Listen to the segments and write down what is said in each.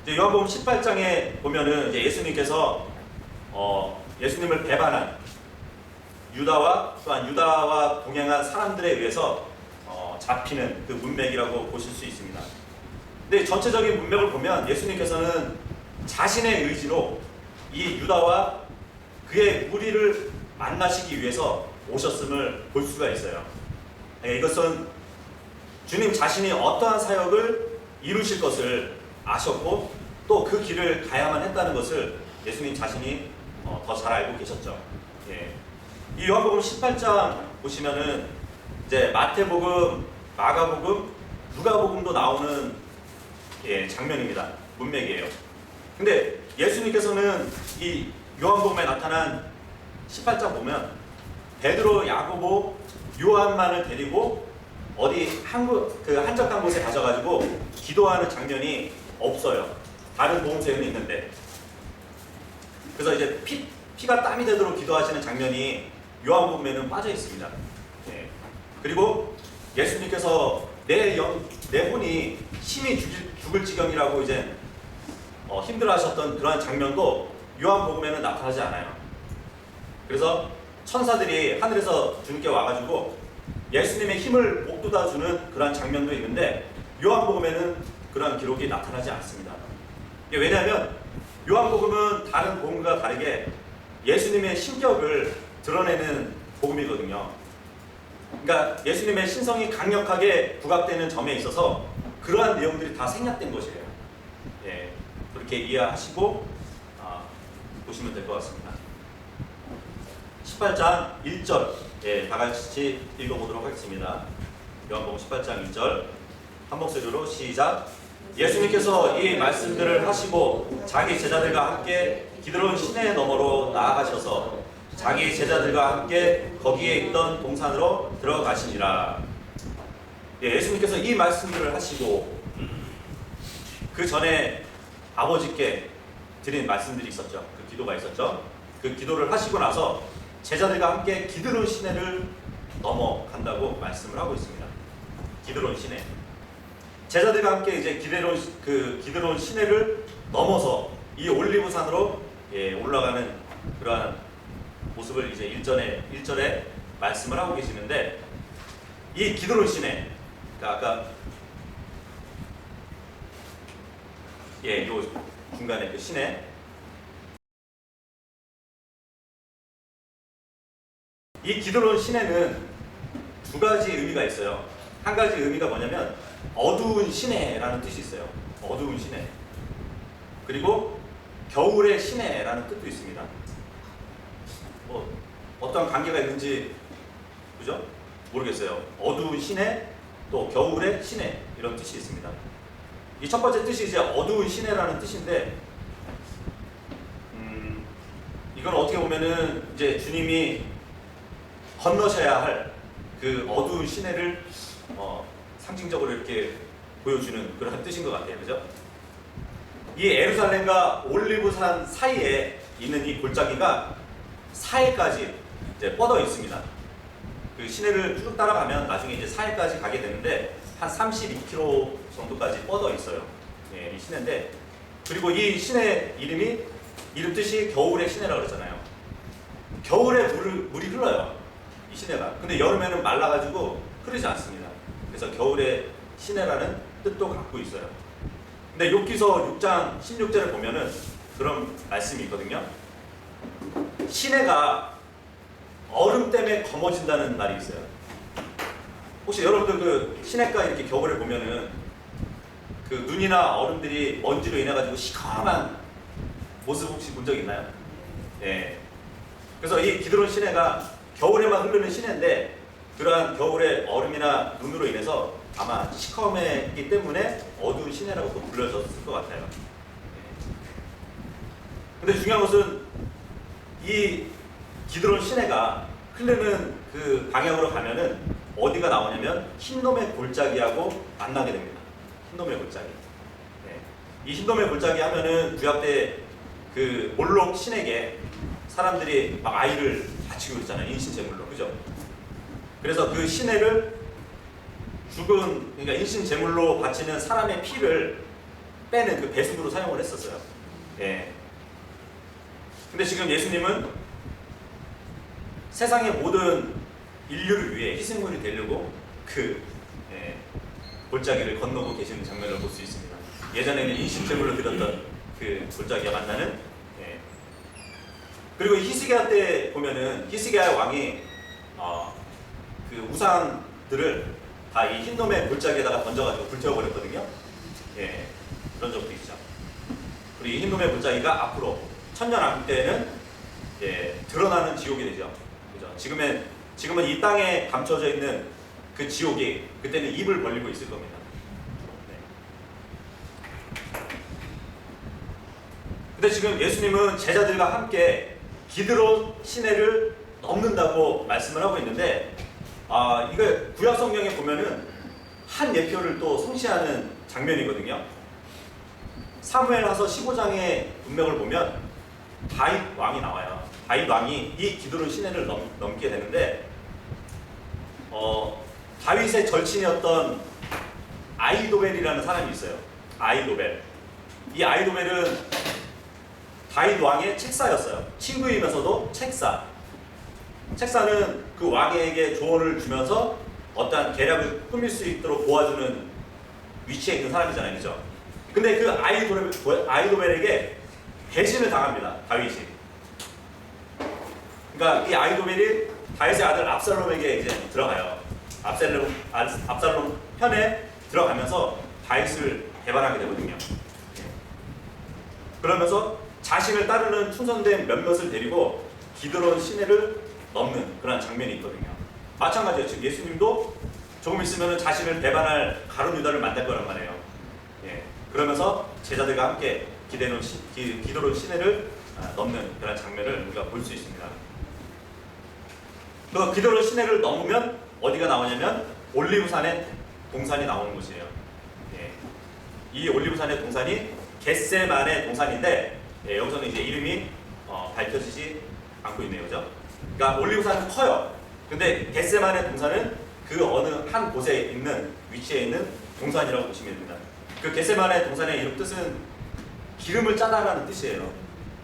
이제 요한복음 18장에 보면은 이제 예수님께서 예수님을 배반한 유다와 또한 유다와 동행한 사람들에 의해서 잡히는 그 문맥이라고 보실 수 있습니다. 근데 전체적인 문맥을 보면 예수님께서는 자신의 의지로 이 유다와 그의 무리를 만나시기 위해서 오셨음을 볼 수가 있어요. 이것은 주님 자신이 어떠한 사역을 이루실 것을 아셨고 또 그 길을 가야만 했다는 것을 예수님 자신이 더 잘 알고 계셨죠. 이 요한복음 18장 보시면은 이제 마태복음, 마가복음, 누가복음도 나오는 장면입니다. 문맥이에요. 근데 예수님께서는 이 요한복음에 나타난 18장 보면 베드로, 야고보, 요한만을 데리고 어디 한적한 곳에 가셔가지고 기도하는 장면이 없어요. 다른 복음서에는 있는데. 그래서 이제 피가 땀이 되도록 기도하시는 장면이 요한복음에는 빠져 있습니다. 그리고 예수님께서 내 혼이 심히 죽을 지경이라고 이제 힘들어하셨던 그러한 장면도 요한복음에는 나타나지 않아요. 그래서 천사들이 하늘에서 주님께 와가지고 예수님의 힘을 목돋아 주는 그러한 장면도 있는데 요한복음에는 그러한 기록이 나타나지 않습니다. 왜냐하면 요한복음은 다른 복음과 다르게 예수님의 신격을 드러내는 복음이거든요. 그러니까 예수님의 신성이 강력하게 부각되는 점에 있어서 그러한 내용들이 다 생략된 것이에요. 그렇게 이해하시고 보시면 될 것 같습니다. 18장 1절 다 같이 읽어보도록 하겠습니다. 요한복음 18장 1절 한 목소리로 시작. 예수님께서 이 말씀들을 하시고 자기 제자들과 함께 기드론 시내 너머로 나아가셔서 자기 제자들과 함께 거기에 있던 동산으로 들어가시니라. 예수님께서 이 말씀들을 하시고 그 전에 아버지께 드린 말씀들이 있었죠. 그 기도가 있었죠. 그 기도를 하시고 나서 제자들과 함께 기드론 시내를 넘어간다고 말씀을 하고 있습니다. 기드론 시내. 제자들과 함께 이제 기드론 시내를 넘어서 이 올리브산으로 올라가는 그러한 모습을 이제 1절에 말씀을 하고 계시는데 이 기드론 시내, 그러니까 아까 요 중간에 그 시내, 이 기드론 시내는 두 가지 의미가 있어요. 한 가지 의미가 뭐냐면 어두운 시내라는 뜻이 있어요. 어두운 시내. 그리고 겨울의 시내라는 뜻도 있습니다. 어떤 관계가 있는지 그죠? 모르겠어요. 어두운 시내, 또 겨울의 시내 이런 뜻이 있습니다. 이 첫 번째 뜻이 이제 어두운 시내라는 뜻인데 이건 어떻게 보면은 이제 주님이 건너셔야 할 그 어두운 시내를 상징적으로 이렇게 보여주는 그런 뜻인 것 같아요. 그죠? 이 예루살렘과 올리브산 사이에 있는 이 골짜기가 사해까지 이제 뻗어 있습니다. 그 시내를 쭉 따라가면 나중에 이제 사해까지 가게 되는데 한 32km 정도까지 뻗어 있어요. 이 시내인데, 그리고 이 시내 이름 뜻이 겨울의 시내라고 그랬잖아요. 겨울에 물이 흘러요. 이 시내가. 근데 여름에는 말라가지고 흐르지 않습니다. 그래서 겨울의 시내라는 뜻도 갖고 있어요. 근데 욥기서 6장 16절에 보면은 그런 말씀이 있거든요. 시내가 얼음 때문에 검어진다는 말이 있어요. 혹시 여러분들 그 시내가 이렇게 겨울에 보면은 그 눈이나 얼음들이 먼지로 인해 가지고 시커먼 모습 혹시 본 적 있나요? 그래서 이 기드론 시내가 겨울에만 흐르는 시내인데 그러한 겨울의 얼음이나 눈으로 인해서 아마 시커매기 때문에 어두운 시내라고 또 불려졌을 것 같아요. 근데 중요한 것은 이 기드론 시내가 흐르는 그 방향으로 가면은 어디가 나오냐면 흰돔의 골짜기하고 만나게 됩니다. 흰돔의 골짜기. 이 흰돔의 골짜기 하면은 구약 때 그 몰록 신에게 사람들이 막 아이를 바치고 있잖아요. 인신제물로. 그죠? 그래서 그 시내를 그러니까 인신제물로 바치는 사람의 피를 빼는 그 배수구로 사용을 했었어요. 예. 근데 지금 예수님은 세상의 모든 인류를 위해 희생물이 되려고 그 골짜기를 건너고 계시는 장면을 볼 수 있습니다. 예전에는 인신제물로 드렸던 그 골짜기와 만나는 그리고 히스기야 때 보면은 히스기야 왕이 그 우상들을 다 이 흰놈의 골짜기에다가 던져가지고 불태워버렸거든요. 예, 그런 적도 있죠. 그리고 이 흰놈의 골짜기가 앞으로 천년왕국 때는 드러나는 지옥이 되죠. 그죠? 지금은 이 땅에 감춰져 있는 그 지옥이 그때는 입을 벌리고 있을 겁니다. 네. 근데 지금 예수님은 제자들과 함께 기드론 시내를 넘는다고 말씀을 하고 있는데, 이거 구약 성경에 보면은 한 예표를 또 성취하는 장면이거든요. 사무엘하서 15장의 문맥을 보면 다윗 왕이 나와요. 다윗 왕이 이 기드론 시내를 넘게 되는데, 다윗의 절친이었던 아히도벨이라는 사람이 있어요. 아히도벨. 이 아히도벨은 다윗 왕의 책사였어요. 친구이면서도 책사. 책사는 그 왕에게 조언을 주면서 어떠한 계략을 꾸밀 수 있도록 도와주는 위치에 있는 사람이잖아요. 그죠? 근데 그 아히도벨에게 배신을 당합니다. 다윗이. 그러니까 이 아히도벨이 다윗의 아들 압살롬에게 이제 들어가요. 압살롬 편에 들어가면서 다윗을 배반하게 되거든요. 그러면서 자신을 따르는 충성된 몇몇을 데리고 기드론 시내를 넘는 그런 장면이 있거든요. 마찬가지예요. 지금 예수님도 조금 있으면 자신을 배반할 가룟 유다를 만날 거란 말이에요. 예. 그러면서 제자들과 함께 기드론 시내를 넘는 그런 장면을 우리가 볼 수 있습니다. 그 기드론 시내를 넘으면 어디가 나오냐면 올리브산의 동산이 나오는 곳이에요. 예. 이 올리브산의 동산이 겟세만의 동산인데, 여기서는 이제 이름이 밝혀지지 않고 있네요. 그죠? 그러니까 올리브산은 커요. 근데 겟세만의 동산은 그 어느 한 곳에 있는 위치에 있는 동산이라고 보시면 됩니다. 그 겟세만의 동산의 이름 뜻은 기름을 짜다라는 뜻이에요.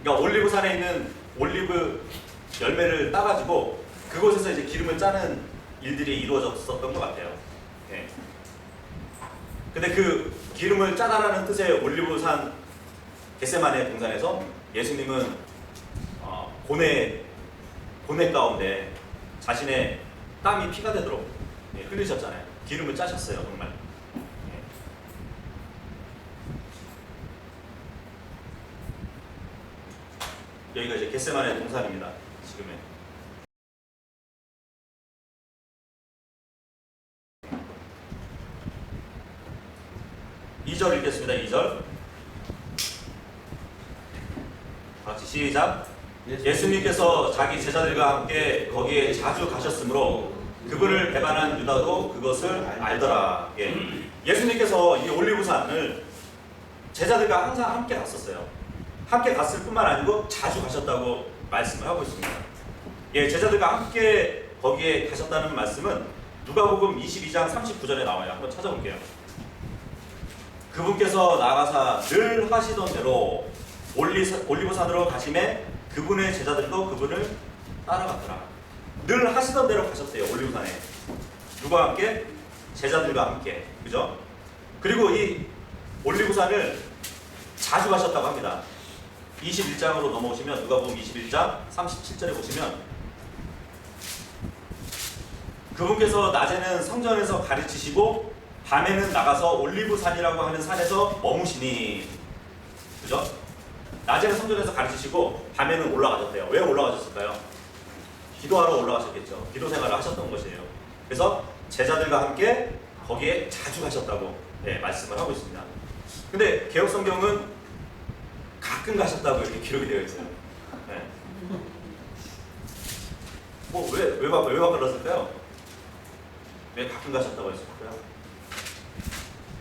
그러니까 올리브산에 있는 올리브 열매를 따가지고 그곳에서 이제 기름을 짜는 일들이 이루어졌었던 것 같아요. 네. 근데 그 기름을 짜다라는 뜻의 올리브산 겟세만의 동산에서 예수님은 고뇌 가운데 자신의 땀이 피가 되도록 흘리셨잖아요. 기름을 짜셨어요, 정말. 여기가 이제 겟세만의 동산입니다. 지금의. (2절) 읽겠습니다. 2절. 같이 시작. 예수님께서 자기 제자들과 함께 거기에 자주 가셨으므로 그분을 배반한 유다도 그것을 알더라. 예. 예수님께서 이 올리브산을 제자들과 항상 함께 갔었어요. 함께 갔을 뿐만 아니고 자주 가셨다고 말씀을 하고 있습니다. 예, 제자들과 함께 거기에 가셨다는 말씀은 누가복음 22장 39절에 나와요. 한번 찾아볼게요. 그분께서 나가사 늘 하시던 대로 올리브산으로 가심에 그분의 제자들도 그분을 따라갔더라. 늘 하시던 대로 가셨대요. 올리브산에. 누가 함께? 제자들과 함께. 그죠? 그리고 이 올리브산을 자주 가셨다고 합니다. 21장으로 넘어오시면 누가복음 21장 37절에 보시면 그분께서 낮에는 성전에서 가르치시고 밤에는 나가서 올리브산이라고 하는 산에서 머무시니. 그죠? 낮에는 성전에서 가르치시고 밤에는 올라가셨대요. 왜 올라가셨을까요? 기도하러 올라가셨겠죠. 기도 생활을 하셨던 것이에요. 그래서 제자들과 함께 거기에 자주 가셨다고 말씀을 하고 있습니다. 근데 개혁성경은 가끔 가셨다고 이렇게 기록이 되어 있어요. 네. 왜 바꾸었을까요? 왜 가끔 가셨다고 했을까요?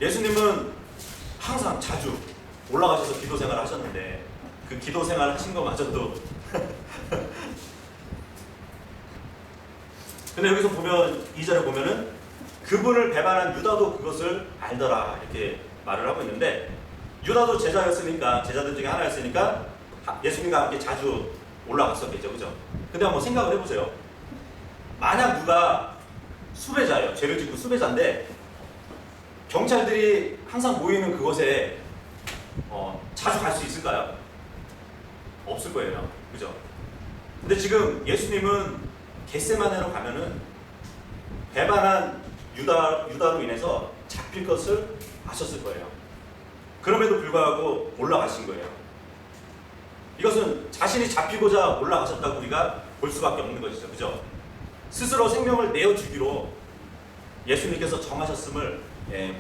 예수님은 항상 자주 올라가셔서 기도 생활을 하셨는데 그 기도 생활을 하신 것마저도 근데 여기서 보면 2절에 보면은 그분을 배반한 유다도 그것을 알더라 이렇게 말을 하고 있는데 유다도 제자였으니까, 제자들 중에 하나였으니까 예수님과 함께 자주 올라갔었겠죠, 그죠? 근데 한번 생각을 해보세요. 만약 누가 수배자예요. 죄를 짓고 수배자인데 경찰들이 항상 모이는 그곳에 자주 갈 수 있을까요? 없을 거예요, 그죠? 근데 지금 예수님은 겟세마네로 가면은 배반한 유다로 인해서 잡힐 것을 아셨을 거예요. 그럼에도 불구하고 올라가신 거예요. 이것은 자신이 잡히고자 올라가셨다고 우리가 볼 수밖에 없는 것이죠, 그죠? 스스로 생명을 내어주기로 예수님께서 정하셨음을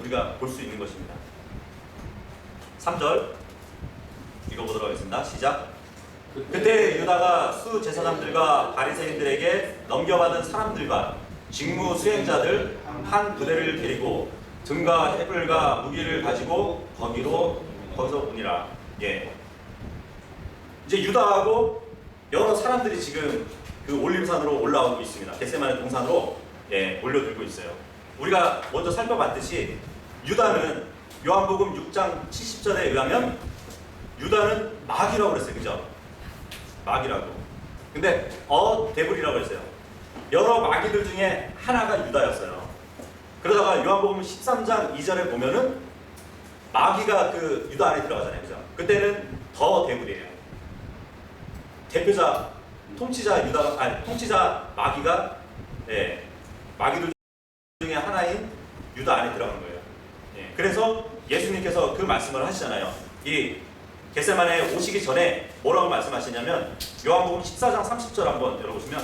우리가 볼 수 있는 것입니다. 3절 읽어보도록 하겠습니다. 시작. 그때 유다가 수제사장들과 바리새인들에게 넘겨받은 사람들과 직무 수행자들 한 부대를 데리고 등과 해불과 무기를 가지고 거기서 오니라. 예. 이제 유다하고 여러 사람들이 지금 그 올림산으로 올라오고 있습니다. 겟세마네 동산으로 올려들고 있어요. 우리가 먼저 살펴봤듯이 유다는 요한복음 6장 70절에 의하면 유다는 마귀라고 그랬어요. 그죠? 마귀라고. 근데 데블이라고 했어요. 여러 마귀들 중에 하나가 유다였어요. 그러다가 요한복음 13장 2절에 보면은 마귀가 그 유다 안에 들어가잖아요. 그죠? 그때는 더 데블이에요. 대표자, 통치자 마귀가 마귀들 중에 하나인 유다 안에 들어간 거예요. 그래서 예수님께서 그 말씀을 하시잖아요. 이 겟세마네에 오시기 전에 뭐라고 말씀하시냐면 요한복음 14장 30절 한번 열어보시면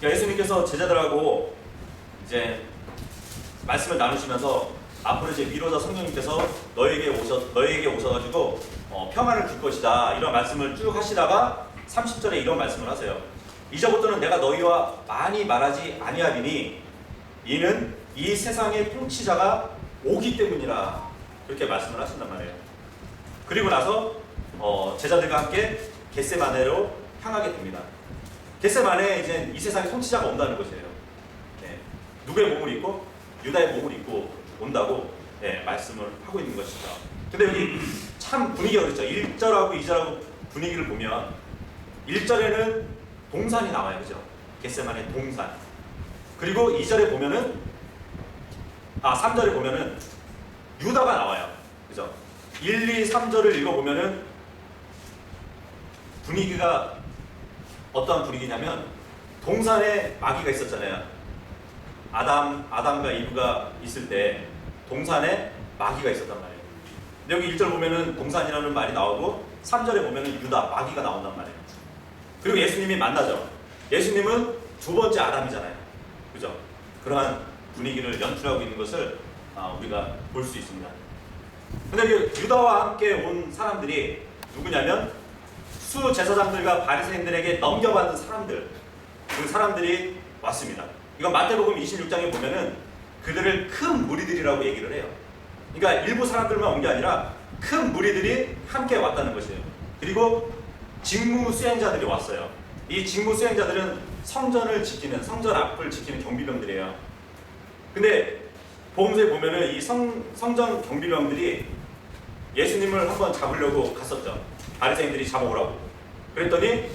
예수님께서 제자들하고 이제 말씀을 나누시면서 앞으로 이제 위로자 성령님께서 너에게 오셔가지고 평안을 줄 것이다 이런 말씀을 쭉 하시다가 30절에 이런 말씀을 하세요. 이제부터는 내가 너희와 많이 말하지 아니하리니 이는 이 세상의 통치자가 오기 때문이라 그렇게 말씀을 하신단 말이에요. 그리고 나서 제자들과 함께 겟세마네로 향하게 됩니다. 겟세마네에 이제 이 세상의 통치자가 온다는 것이에요. 누구의 몸을 입고? 유다의 몸을 입고 온다고 말씀을 하고 있는 것이죠. 근데 여기 참 분위기가 그렇죠. 1절하고 2절하고 분위기를 보면 1절에는 동산이 나와요. 그죠? 겟세마네 동산. 그리고 2절에 보면은 3절에 보면은 유다가 나와요. 그죠? 1, 2, 3절을 읽어보면은 분위기가 어떠한 분위기냐면 동산에 마귀가 있었잖아요. 아담과 이브가 있을 때 동산에 마귀가 있었단 말이에요. 근데 여기 1절 보면은 동산이라는 말이 나오고 3절에 보면은 유다, 마귀가 나온단 말이에요. 그리고 예수님이 만나죠. 예수님은 두 번째 아담이잖아요. 그죠? 그러한 분위기를 연출하고 있는 것을 우리가 볼 수 있습니다. 근데 그 유다와 함께 온 사람들이 누구냐면 수제사장들과 바리새인들에게 넘겨받은 사람들, 그 사람들이 왔습니다. 이건 마태복음 26장에 보면은 그들을 큰 무리들이라고 얘기를 해요. 그러니까 일부 사람들만 온 게 아니라 큰 무리들이 함께 왔다는 것이에요. 그리고 직무 수행자들이 왔어요. 이 직무 수행자들은 성전 앞을 지키는 경비병들이에요. 근데 복음서에 보면은 이 성전 경비병들이 예수님을 한번 잡으려고 갔었죠. 바리새인들이 잡아오라고. 그랬더니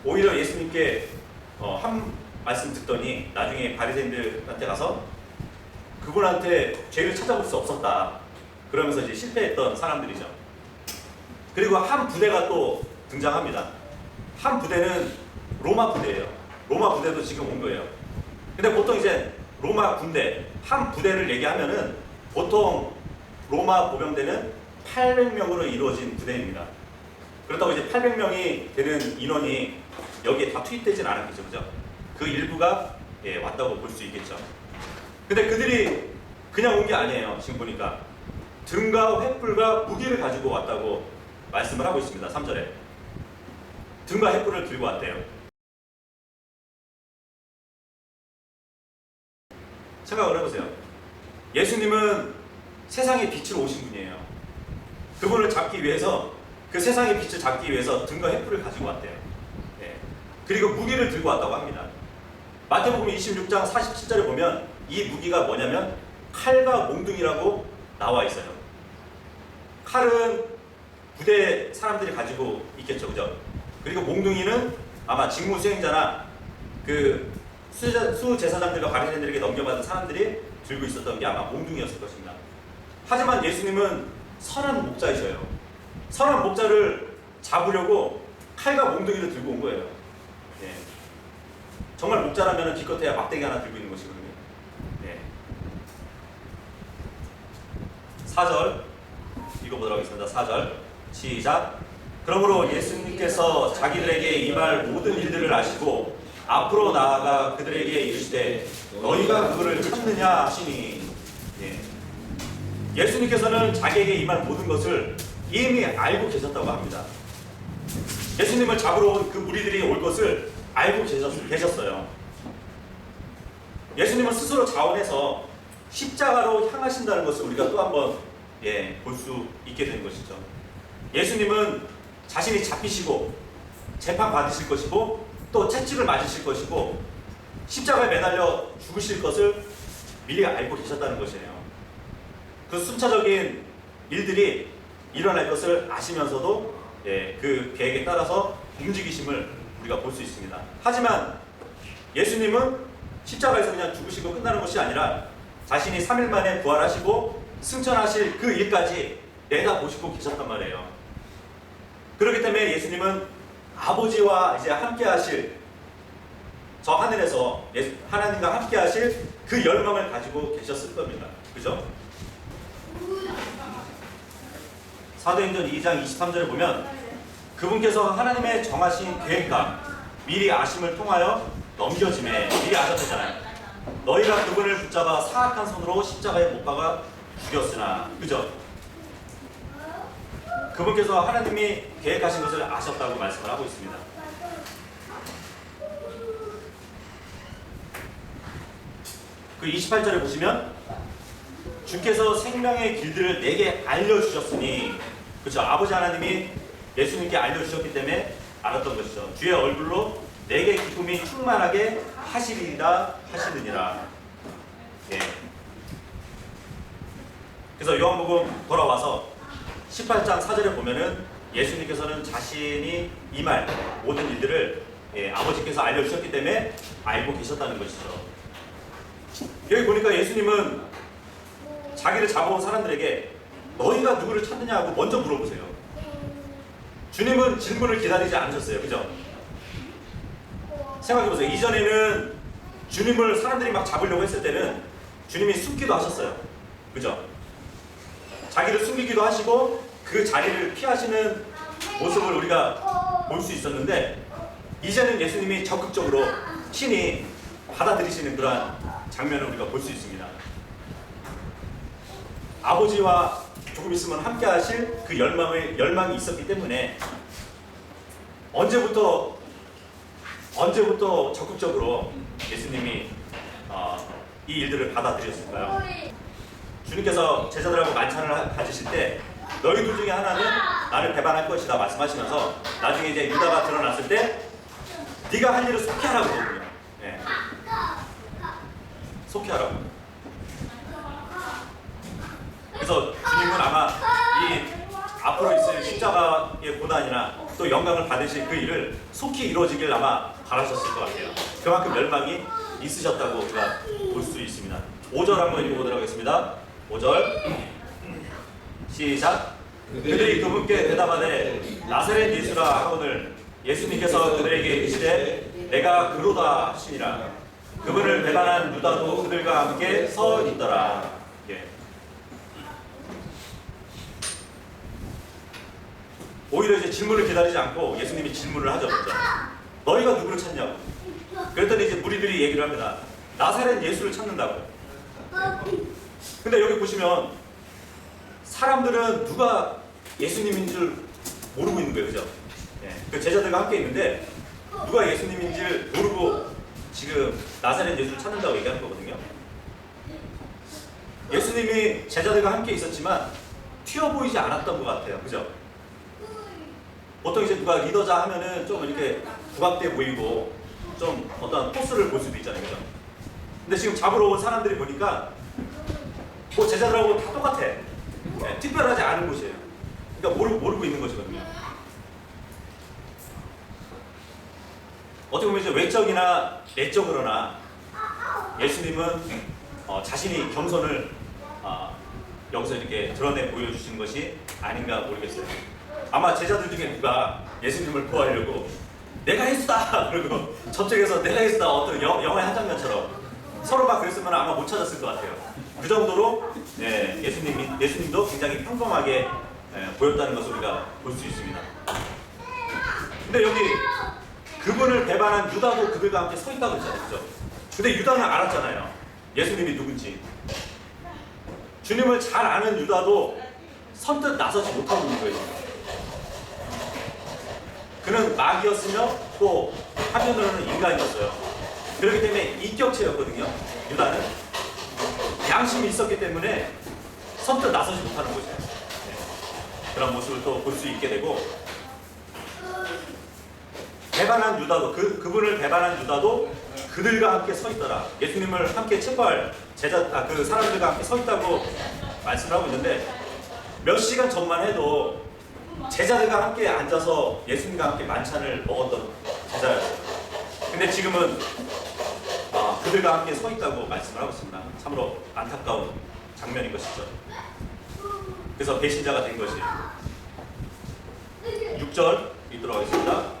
오히려 예수님께 한 말씀 듣더니 나중에 바리새인들한테 가서 그분한테 죄를 찾아볼 수 없었다. 그러면서 이제 실패했던 사람들이죠. 그리고 한 부대가 또 등장합니다. 한 부대는 로마 부대예요. 로마 부대도 지금 온 거예요. 근데 보통 이제 로마 군대 한 부대를 얘기하면은 보통 로마 보병대는 800명으로 이루어진 부대입니다. 그렇다고 이제 800명이 되는 인원이 여기에 다 투입되진 않았겠죠, 그죠? 그 일부가 왔다고 볼 수 있겠죠. 근데 그들이 그냥 온 게 아니에요. 지금 보니까 등과 횃불과 무기를 가지고 왔다고 말씀을 하고 있습니다. 3절에 등과 횃불을 들고 왔대요. 생각을 해보세요. 예수님은 세상의 빛으로 오신 분이에요. 그분을 잡기 위해서 그 세상의 빛을 잡기 위해서 등과 횃불을 가지고 왔대요. 그리고 무기를 들고 왔다고 합니다. 마태복음 26장 47절에 보면 이 무기가 뭐냐면 칼과 몽둥이라고 나와 있어요. 칼은 부대 사람들이 가지고 있겠죠, 그죠? 그리고 몽둥이는 아마 직무 수행자나 그 수제사장들과 바리새인들에게 넘겨받은 사람들이 들고 있었던 게 아마 몽둥이였을 것입니다. 하지만 예수님은 선한 목자이셔요. 선한 목자를 잡으려고 칼과 몽둥이를 들고 온 거예요. 예. 정말 목자라면 기껏해야 막대기 하나 들고 있는 것이거든요. 예. 4절 읽어보도록 하겠습니다. 4절 시작. 그러므로 예수님께서 자기들에게 임할 모든 일들을 아시고 앞으로 나아가 그들에게 이르시되 너희가 그를 찾느냐 하시니. 예. 예수님께서는 자기에게 임할 모든 것을 이미 알고 계셨다고 합니다. 예수님을 잡으러 온 그 무리들이 올 것을 알고 계셨어요. 예수님은 스스로 자원해서 십자가로 향하신다는 것을 우리가 또 한번 볼 수 있게 되는 것이죠. 예수님은 자신이 잡히시고 재판 받으실 것이고 또 채찍을 맞으실 것이고 십자가에 매달려 죽으실 것을 미리 알고 계셨다는 것이에요. 그 순차적인 일들이 일어날 것을 아시면서도 그 계획에 따라서 움직이심을 우리가 볼 수 있습니다. 하지만 예수님은 십자가에서 그냥 죽으시고 끝나는 것이 아니라 자신이 3일 만에 부활하시고 승천하실 그 일까지 내다보시고 계셨단 말이에요. 그렇기 때문에 예수님은 아버지와 이제 함께 하실, 저 하늘에서 하나님과 함께 하실 그 열망을 가지고 계셨을 겁니다. 그죠? 사도행전 2장 23절에 보면 그분께서 하나님의 정하신 계획과 미리 아심을 통하여 넘겨짐에 미리 아셨잖아요. 너희가 그분을 붙잡아 사악한 손으로 십자가에 못 박아 죽였으나. 그죠? 그분께서 하나님이 계획하신 것을 아셨다고 말씀을 하고 있습니다. 그 28절에 보시면 주께서 생명의 길들을 내게 알려주셨으니, 그렇죠? 아버지 하나님이 예수님께 알려주셨기 때문에 알았던 것이죠. 주의 얼굴로 내게 기쁨이 충만하게 하시리라 하시느니라. 예. 그래서 요한복음 돌아와서 18장 4절에 보면은 예수님께서는 자신이 임할 모든 일들을 아버지께서 알려주셨기 때문에 알고 계셨다는 것이죠. 여기 보니까 예수님은 자기를 잡아온 사람들에게 너희가 누구를 찾느냐고 먼저 물어보세요. 주님은 질문을 기다리지 않으셨어요. 그죠? 생각해보세요. 이전에는 주님을 사람들이 막 잡으려고 했을 때는 주님이 숨기도 하셨어요. 그죠? 자기를 숨기기도 하시고 그 자리를 피하시는 모습을 우리가 볼 수 있었는데, 이제는 예수님이 적극적으로 친히 받아들이시는 그러한 장면을 우리가 볼 수 있습니다. 아버지와 조금 있으면 함께 하실 그 열망이 있었기 때문에 언제부터 적극적으로 예수님이 이 일들을 받아들였을까요? 주님께서 제자들하고 만찬을 가지실 때 너희 둘 중에 하나는 나를 배반할 것이다 말씀하시면서 나중에 이제 유다가 드러났을 때 네가 할 일을 속히 하라고 그러거든요. 네. 속히 하라고. 그래서 주님은 아마 이 앞으로 있을 십자가의 고난이나 또 영광을 받으실 그 일을 속히 이루어지길 아마 바라셨을 것 같아요. 그만큼 열망이 있으셨다고 우리가 볼 수 있습니다. 5절 한번 읽어보도록 하겠습니다. 5절 시작. 그들이 그분께 대답하되 나사렛 예수라 하거늘 예수님께서 그들에게 이르시되 내가 그로다 하시니라. 그분을 배반한 유다도 그들과 함께 서 있더라. 예. 오히려 이제 질문을 기다리지 않고 예수님이 질문을 하죠. 너희가 누구를 찾냐고. 그랬더니 이제 무리들이 얘기를 합니다. 나사렛 예수를 찾는다고. 근데 여기 보시면 사람들은 누가 예수님인 줄 모르고 있는 거예요. 그죠? 예. 그 제자들과 함께 있는데 누가 예수님인 줄 모르고 지금 나사렛 예수를 찾는다고 얘기하는 거거든요. 예수님이 제자들과 함께 있었지만 튀어 보이지 않았던 것 같아요. 그죠? 보통 이제 누가 리더자 하면은 좀 이렇게 부각돼 보이고 좀 어떤 포스를 볼 수도 있잖아요. 그죠? 근데 지금 잡으러 온 사람들이 보니까 뭐 제자들하고 다 똑같아. 특별하지 않은 곳이에요. 그러니까 모르고 있는 것이거든요. 어떻게 보면 이제 외적이나 내적으로나 예수님은 자신이 겸손을 여기서 이렇게 드러내 보여주시는 것이 아닌가 모르겠어요. 아마 제자들 중에 누가 예수님을 구하려고 내가 예수다! 그리고 저쪽에서 내가 예수다! 어떤 영화의 한 장면처럼 서로 막 그랬으면 아마 못 찾았을 것 같아요. 그 정도로 예수님도 굉장히 평범하게 보였다는 것을 우리가 볼 수 있습니다. 근데 여기 그분을 배반한 유다도 그들과 함께 서 있다고 했잖아요. 그죠? 근데 유다는 알았잖아요. 예수님이 누군지. 주님을 잘 아는 유다도 선뜻 나서지 못하고 있는 거예요. 그는 마귀였으며 또 한편으로는 인간이었어요. 그렇기 때문에 인격체였거든요. 유다는 양심이 있었기 때문에 선뜻 나서지 못하는 거죠. 그런 모습을 또 볼 수 있게 되고, 배반한 유다도 그분을 배반한 유다도 그들과 함께 서 있더라. 예수님을 함께 체포할 그 사람들과 함께 서 있다고 말씀을 하고 있는데, 몇 시간 전만 해도 제자들과 함께 앉아서 예수님과 함께 만찬을 먹었던 제자였어요. 근데 지금은 그들과 함께 서 있다고 말씀을 하고 있습니다. 참으로 안타까운 장면인 것이죠. 그래서 배신자가 된 것이. 6절 읽도록 하겠습니다.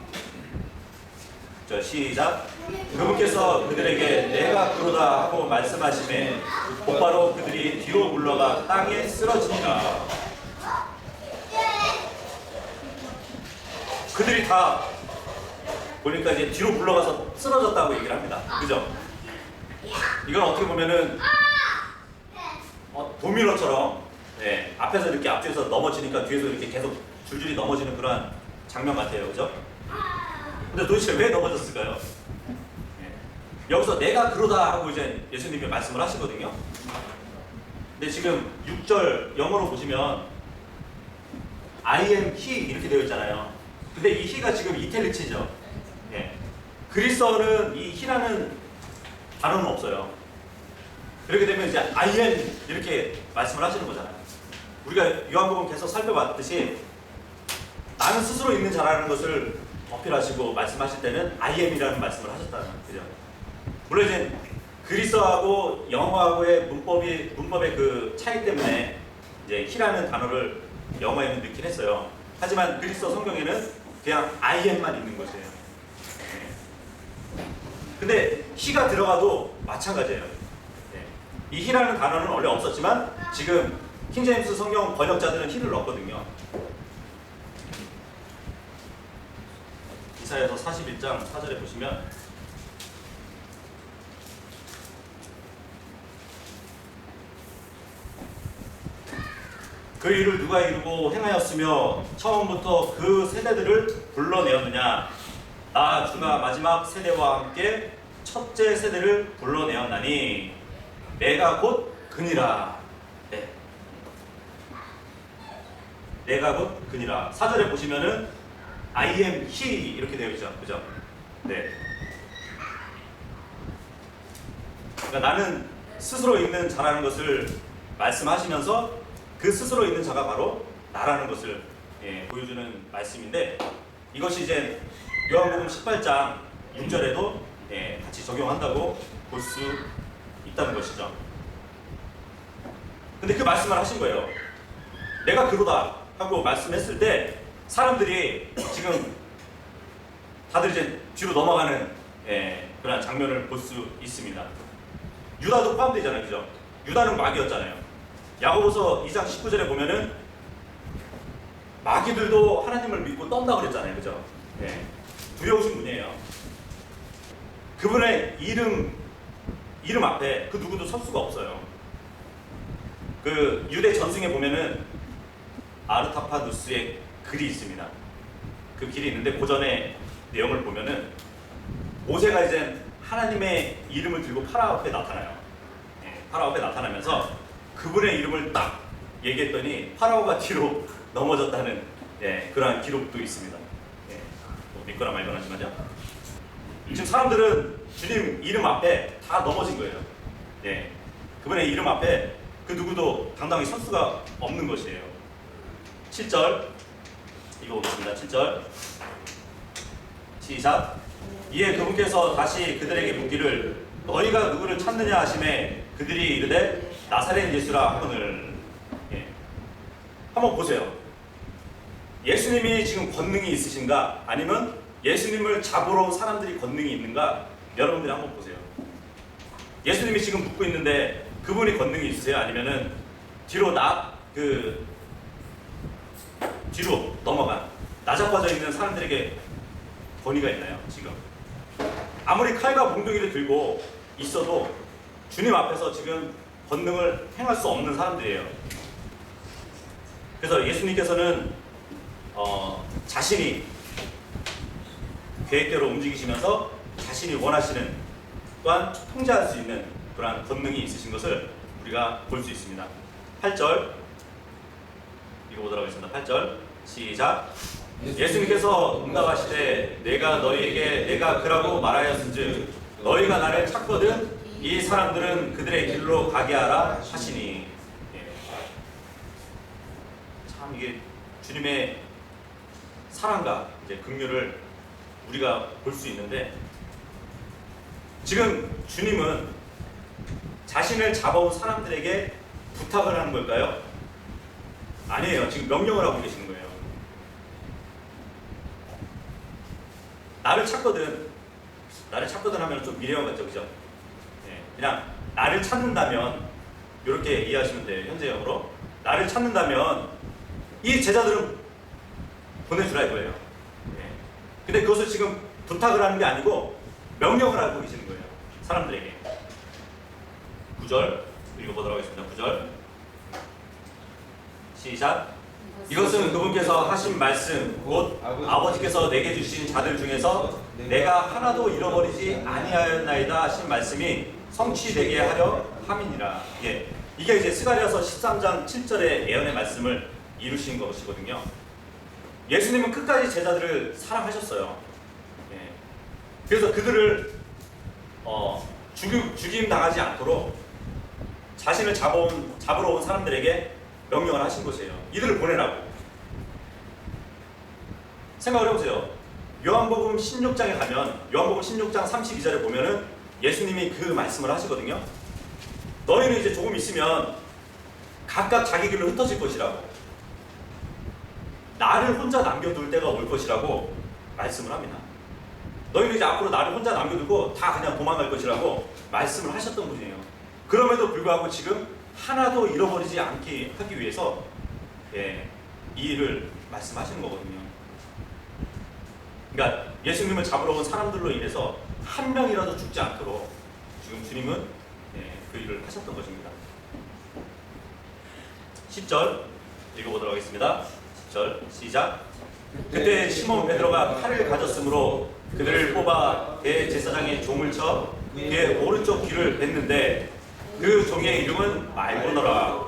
자, 시작. 그분께서 그들에게 내가 그러다 하고 말씀하시매 곧바로 그들이 뒤로 물러가 땅에 쓰러지니라. 그들이 다 보니까 이제 뒤로 물러가서 쓰러졌다고 얘기를 합니다. 그죠? 이건 어떻게 보면은 도미노처럼 앞에서 이렇게 앞뒤에서 넘어지니까 뒤에서 이렇게 계속 줄줄이 넘어지는 그런 장면 같아요. 그죠? 근데 도대체 왜 넘어졌을까요? 여기서 내가 그러다 하고 이제 예수님이 말씀을 하시거든요. 근데 지금 6절 영어로 보시면 I am he 이렇게 되어 있잖아요. 근데 이 he가 지금 이탈리치죠. 그리스어는 이 he라는 단어는 없어요. 그렇게 되면 이제 I am 이렇게 말씀을 하시는 거잖아요. 우리가 요한복음 계속 살펴봤듯이 나는 스스로 있는 자라는 것을 어필하시고 말씀하실 때는 I am이라는 말씀을 하셨다는 거죠. 물론 이제 그리스어하고 영어하고의 문법의 그 차이 때문에 이제 he라는 단어를 영어에는 넣긴 했어요. 하지만 그리스어 성경에는 그냥 I am만 있는 것이에요. 근데 he가 들어가도 마찬가지예요. 이 he라는 단어는 원래 없었지만 지금 킹제임스 성경 번역자들은 he를 넣었거든요. 이사야서 41장 4절에 보시면 그 일을 누가 이루고 행하였으며 처음부터 그 세대들을 불러내었느냐. 나 주가 마지막 세대와 함께 첫째 세대를 불러내었나니 내가 곧 그니라. 내가 곧 그니라. 4절에 보시면은 I am he 이렇게 되어 있죠. 그죠? 네. 그러니까 나는 스스로 있는 자라는 것을 말씀하시면서 그 스스로 있는 자가 바로 나라는 것을 보여주는 말씀인데, 이것이 이제 요한복음 18장 6절에도 같이 적용한다고 볼 수 있다는 것이죠. 근데 그 말씀을 하신 거예요. 내가 그러다 하고 말씀했을 때 사람들이 지금 다들 이제 뒤로 넘어가는 그런 장면을 볼 수 있습니다. 유다도 포함되잖아요. 그죠? 유다는 마귀였잖아요. 야고보서 2장 19절에 보면은 마귀들도 하나님을 믿고 떤다고 그랬잖아요. 그죠? 두려우신 분이에요. 그분의 이름 앞에 그 누구도 설 수가 없어요. 그 유대 전승에 보면은 아르타파누스의 글이 있습니다. 그 길이 있는데 고전의 내용을 보면은 모세가 이제 하나님의 이름을 들고 파라오 앞에 나타나요. 파라오 앞에 나타나면서 그분의 이름을 딱 얘기했더니 파라오가 뒤로 넘어졌다는 그러한 기록도 있습니다. 뭐 믿거나 말거나 하지만요. 지금 사람들은 주님 이름 앞에 다 넘어진 거예요. 그분의 이름 앞에 그 누구도 당당히 설 수가 없는 것이에요. 7절 읽어보겠습니다. 7절 시작. 이에 그분께서 다시 그들에게 묻기를 너희가 누구를 찾느냐 하시매 그들이 이르되 나사렛 예수라 하거늘. 한번 보세요. 예수님이 지금 권능이 있으신가? 아니면 예수님을 잡으러 온 사람들이 권능이 있는가? 여러분들이 한번 보세요. 예수님이 지금 묻고 있는데 그분이 권능이 있으세요? 아니면은 뒤로 뒤로 넘어간 나자빠져 있는 사람들에게 권위가 있나요? 지금 아무리 칼과 몽둥이를 들고 있어도 주님 앞에서 지금 권능을 행할 수 없는 사람들이에요. 그래서 예수님께서는 자신이 계획대로 움직이시면서 자신이 원하시는 또한 통제할 수 있는 그러한 권능이 있으신 것을 우리가 볼 수 있습니다. 8절 읽어보도록 하겠습니다. 8절 시작. 예수님께서 응답하시되 내가 너희에게 내가 그라고 말하였은즉 너희가 나를 찾거든 이 사람들은 그들의 길로 가게 하라 하시니. 참 이게 주님의 사랑과 이제 긍휼을 우리가 볼 수 있는데 지금 주님은 자신을 잡아온 사람들에게 부탁을 하는 걸까요? 아니에요. 지금 명령을 하고 계시는 거예요. 나를 찾거든 하면 좀 미래형 같죠, 그죠? 그냥 나를 찾는다면 이렇게 이해하시면 돼요. 현재형으로 나를 찾는다면 이 제자들은 보내주라 이거예요. 근데 그것을 지금 부탁을 하는 게 아니고 명령을 하고 계시는 거예요. 사람들에게. 9절 읽어보도록 하겠습니다. 9절 시작. 이것은 그분께서 하신 말씀 곧 아버지께서 내게 주신 자들 중에서 내가 하나도 잃어버리지 아니하였나이다 하신 말씀이 성취되게 하려 함이니라. 이게 이제 스가랴서 13장 7절의 예언의 말씀을 이루신 것이거든요. 예수님은 끝까지 제자들을 사랑하셨어요. 그래서 그들을 죽임 당하지 않도록 자신을 잡으러 온 사람들에게 명령을 하신 것이에요. 이들을 보내라고. 생각을 해보세요. 요한복음 16장에 가면 요한복음 16장 32절에 보면은 예수님이 그 말씀을 하시거든요. 너희는 이제 조금 있으면 각각 자기 길로 흩어질 것이라고, 나를 혼자 남겨둘 때가 올 것이라고 말씀을 합니다. 너희는 이제 앞으로 나를 혼자 남겨두고 다 그냥 도망갈 것이라고 말씀을 하셨던 분이에요. 그럼에도 불구하고 지금 하나도 잃어버리지 않게 하기 위해서 이 일을 말씀하시는 거거든요. 그러니까 예수님을 잡으러 온 사람들로 인해서 한 명이라도 죽지 않도록 지금 주님은 그 일을 하셨던 것입니다. 10절 읽어보도록 하겠습니다. 10절 시작. 그때 시몬 베드로가 칼을 가졌으므로 그들을 뽑아 대제사장의 종을 쳐 그의 오른쪽 귀를 뱉는데 그 종의 이름은 말고너라.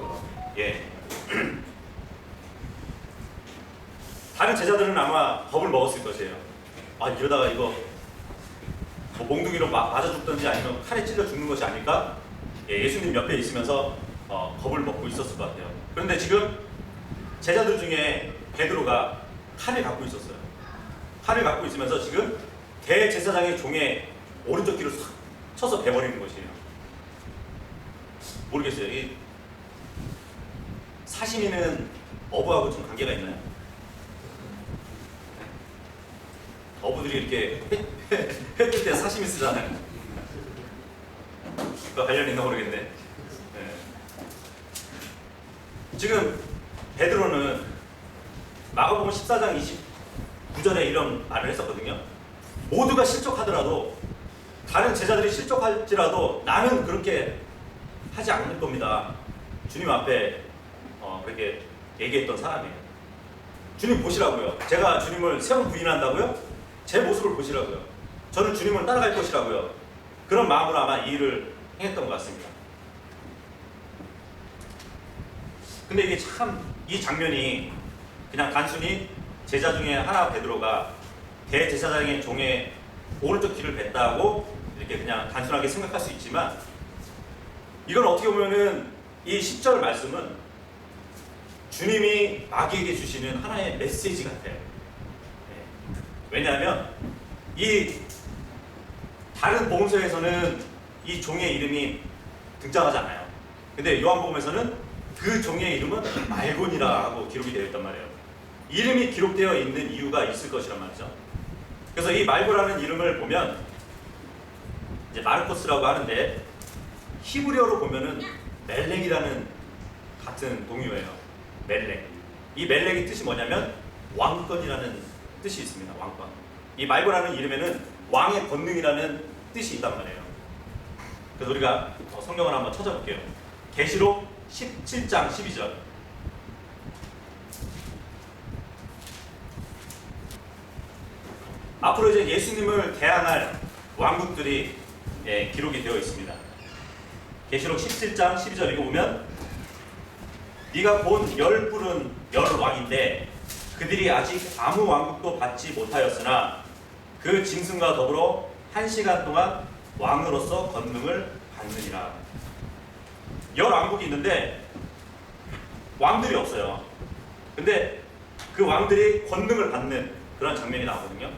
다른 제자들은 아마 겁을 먹었을 것이에요. 이러다가 이거 뭐 몽둥이로 맞아 죽든지 아니면 칼에 찔려 죽는 것이 아닐까? 예수님 옆에 있으면서 겁을 먹고 있었을 것 같아요. 그런데 지금 제자들 중에 베드로가 칼을 갖고 있었어요. 칼을 갖고 있으면서 지금 대제사장의 종의 오른쪽 귀를 싹 쳐서 베버리는 것이에요. 모르겠어요. 이 사시미는 어부하고 좀 관계가 있나요? 어부들이 이렇게 회 뜰 때 사시미 쓰잖아요. 그거 관련이 있나 모르겠네. 지금 베드로는 마가복음 14장 29절에 이런 말을 했었거든요. 모두가 실족하더라도, 다른 제자들이 실족할지라도 나는 그렇게 하지 않을 겁니다. 주님 앞에 그렇게 얘기했던 사람이에요. 주님 보시라고요. 제가 주님을 세 번 부인한다고요? 제 모습을 보시라고요. 저는 주님을 따라갈 것이라고요. 그런 마음으로 아마 이 일을 행했던 것 같습니다. 근데 이게 참, 이 장면이 그냥 단순히 제자 중에 하나 베드로가 대제사장의 종의 오른쪽 귀를 뱉다고 이렇게 그냥 단순하게 생각할 수 있지만, 이건 어떻게 보면은 이 10절 말씀은 주님이 마귀에게 주시는 하나의 메시지 같아요. 왜냐하면 이 다른 복음서에서는 이 종의 이름이 등장하지 않아요. 근데 요한복음에서는 그 종의 이름은 말곤이라 하고 기록이 되어 있단 말이에요. 이름이 기록되어 있는 이유가 있을 것이란 말이죠. 그래서 이 말고라는 이름을 보면 이제 마르코스라고 하는데 히브리어로 보면은 멜렉이라는 같은 동요예요. 멜렉. 이 멜렉의 뜻이 뭐냐면 왕권이라는 뜻이 있습니다. 왕권. 이 말고라는 이름에는 왕의 권능이라는 뜻이 있단 말이에요. 그래서 우리가 성경을 한번 찾아볼게요. 계시록 17장 12절. 앞으로 이제 예수님을 대항할 왕국들이 기록이 되어 있습니다. 계시록 17장 12절 읽어보면 네가 본 열 뿔은 열 왕인데 그들이 아직 아무 왕국도 받지 못하였으나 그 짐승과 더불어 1시간 동안 왕으로서 권능을 받느니라. 열 왕국이 있는데 왕들이 없어요. 근데 그 왕들이 권능을 받는 그런 장면이 나오거든요.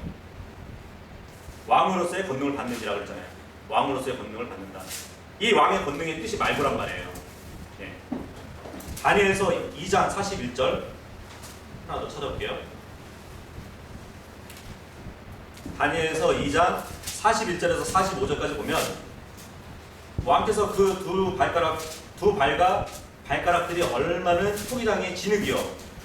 왕으로서의 권능을 받는지라고 그랬잖아요. 왕으로서의 권능을 받는다. 이 왕의 권능의 뜻이 말고란 말이에요. 네. 다니엘서 2장 41절 하나 더 찾아볼게요. 다니엘서 2장 41절에서 45절까지 보면 왕께서 그 두 발과 발가락들이 얼마는 토기장의 진흙이요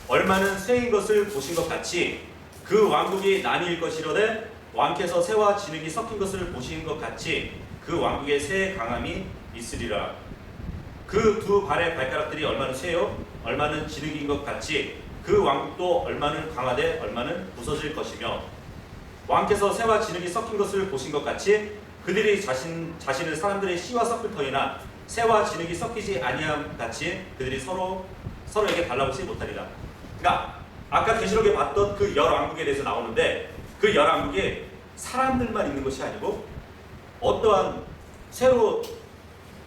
얼마는 쇠인 것을 보신 것 같이 그 왕국이 나뉠 것이로되 왕께서 새와 진흙이 섞인 것을 보신 것 같이 그 왕국에 새의 강함이 있으리라. 그 두 발의 발가락들이 얼마는 쇠요 얼마는 진흙인 것 같이 그 왕국도 얼마는 강하되 얼마는 부서질 것이며 왕께서 새와 진흙이 섞인 것을 보신 것 같이 그들이 자신을 사람들의 씨와 섞을 터이나 새와 진흙이 섞이지 아니함 같이 그들이 서로에게 달라붙지 못하리라. 그러니까 아까 계시록에 봤던 그 열 왕국에 대해서 나오는데 그 열 왕국에 사람들만 있는 것이 아니고 어떠한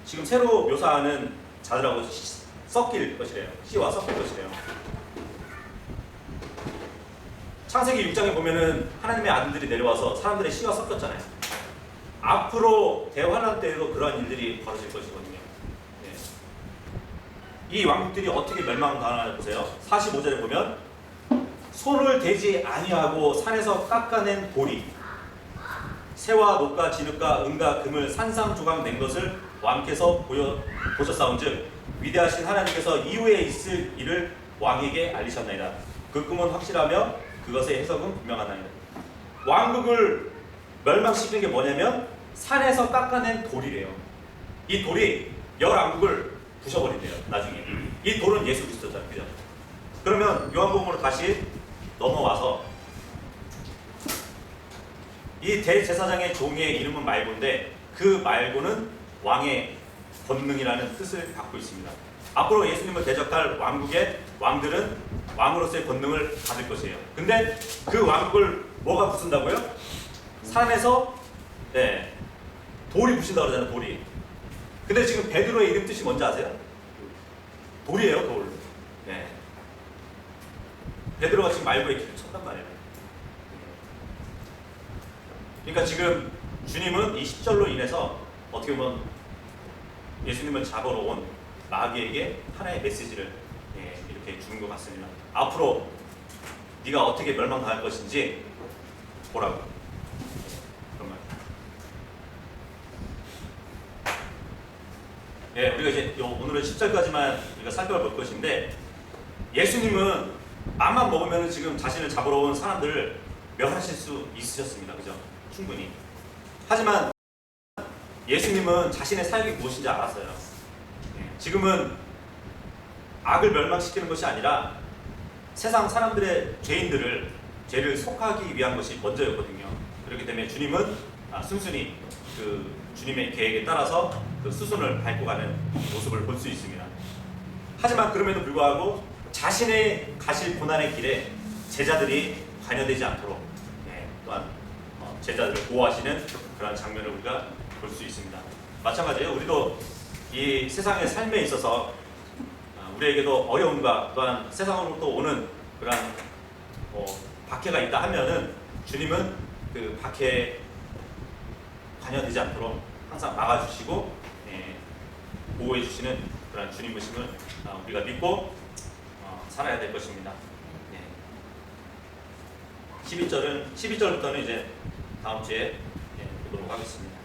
지금 새로 묘사하는 자들하고 섞일 것이래요. 씨와 섞일 것이래요. 창세기 6장에 보면은 하나님의 아들들이 내려와서 사람들의 씨와 섞였잖아요. 앞으로 대환란 때에도 그러한 일들이 벌어질 것이거든요. 네. 이 왕국들이 어떻게 멸망당하나 보세요. 45절에 보면 손을 대지 아니하고 산에서 깎아낸 돌이 새와 녹과 진흙과 은과 금을 산상조각 낸 것을 왕께서 보셨사온즉 위대하신 하나님께서 이후에 있을 일을 왕에게 알리셨나이다. 그 꿈은 확실하며 그것의 해석은 분명하나이다. 왕국을 멸망시키는 게 뭐냐면 산에서 깎아낸 돌이래요. 이 돌이 열 왕국을 부셔버린대요. 나중에 이 돌은 예수 그리스도잖아요. 그죠? 그러면 요한복음으로 다시 넘어와서 이 대제사장의 종의 이름은 말고인데 그 말고는 왕의 권능이라는 뜻을 갖고 있습니다. 앞으로 예수님을 대적할 왕국의 왕들은 왕으로서의 권능을 받을 것이에요. 근데 그 왕국을 뭐가 부순다고요? 산에서 돌이 부신다고 그러잖아요. 돌이. 근데 지금 베드로의 이름 뜻이 뭔지 아세요? 돌이에요. 돌. 네. 베드로가 지금 말고의 길을 쳤단 말이에요. 그러니까 지금 주님은 이 10절로 인해서 어떻게 보면 예수님을 잡으러 온 마귀에게 하나의 메시지를 이렇게 주는 것 같습니다. 앞으로 네가 어떻게 멸망당할 것인지 보라고. 그런 말. 우리가 이제 오늘은 10절까지만 우리가 살펴볼 것인데 예수님은 맘만 먹으면 지금 자신을 잡으러 온 사람들을 멸하실 수 있으셨습니다. 그죠? 충분히. 하지만 예수님은 자신의 사역이 무엇인지 알았어요. 지금은 악을 멸망시키는 것이 아니라 세상 사람들의 죄를 속하기 위한 것이 먼저였거든요. 그렇기 때문에 주님은 순순히 그 주님의 계획에 따라서 그 수순을 밟고 가는 모습을 볼 수 있습니다. 하지만 그럼에도 불구하고 자신의 가실 고난의 길에 제자들이 관여되지 않도록 또한 제자들을 보호하시는 그런 장면을 우리가 볼 수 있습니다. 마찬가지예요. 우리도 이 세상의 삶에 있어서 우리에게도 어려움과 또한 세상으로부터 오는 그런 박해가 있다 하면은 주님은 그 박해에 관여되지 않도록 항상 막아주시고 보호해 주시는 그런 주님이심을 우리가 믿고 살아야 될 것입니다. 12절부터는 이제 다음 주에 보도록 하겠습니다.